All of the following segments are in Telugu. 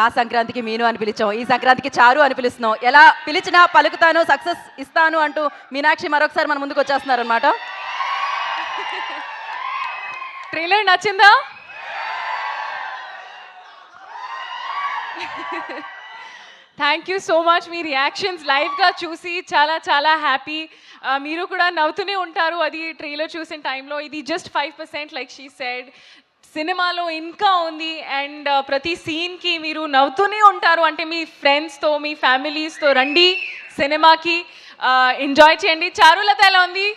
ఆ సంక్రాంతికి మీను అని పిలిచాం, ఈ సంక్రాంతికి చారు అని పిలుస్తున్నాం. ఎలా పిలిచినా పలుకుతాను, సక్సెస్ ఇస్తాను అంటూ మీనాక్షి మరొకసారి మన ముందుకు వచ్చేస్తున్నారు అనమాట. ట్రైలర్ నచ్చిందా? Thank you so much. మీ రియాక్షన్స్ లైవ్గా చూసి చాలా చాలా హ్యాపీ. మీరు కూడా నవ్వుతూనే ఉంటారు అది ట్రైలర్ చూసిన టైంలో. ఇది జస్ట్ 5% లైక్ షీ సెడ్. సినిమాలో ఇంకా ఉంది అండ్ ప్రతి సీన్కి మీరు నవ్వుతూనే ఉంటారు. అంటే మీ ఫ్రెండ్స్తో మీ ఫ్యామిలీస్తో రండి సినిమాకి, ఎంజాయ్ చేయండి. చారులత ఎలా ఉంది?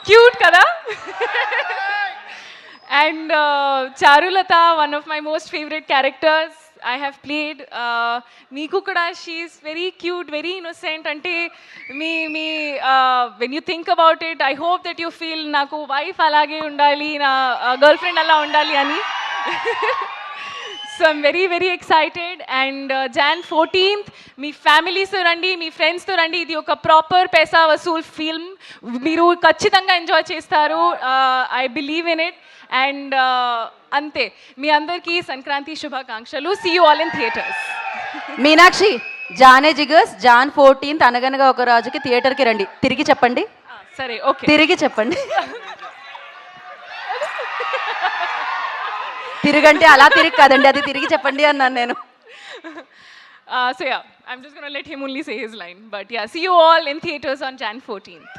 క్యూట్ కదా? And Charulata, one of my most favorite characters I have played. Meeku kuda, she is very cute, very innocent. Ante when you think about it, I hope that you feel naku wife alage undali, na girlfriend alla undali ani. So I'm very very excited. And Jan 14th మీ ఫ్యామిలీస్తో రండి, మీ ఫ్రెండ్స్తో రండి. ఇది ఒక ప్రాపర్ పైసా వసూల్ ఫిల్మ్. మీరు ఖచ్చితంగా ఎంజాయ్ చేస్తారు. I believe in it. And అంతే, మీ అందరికీ సంక్రాంతి శుభాకాంక్షలు. See you all in theatres. Meenakshi, జానే జిగర్స్ Jan 14th అనగనగా ఒక రాజుకి థియేటర్కి రండి. తిరిగి చెప్పండి. సరే, ఓకే, తిరిగి చెప్పండి. తిరిగంటే అలా తిరిగి కాదండి, అది తిరిగి చెప్పండి అన్నాను నేను. So yeah, I'm just going to let him only say his line. But yeah, see you all in theaters on Jan 14th.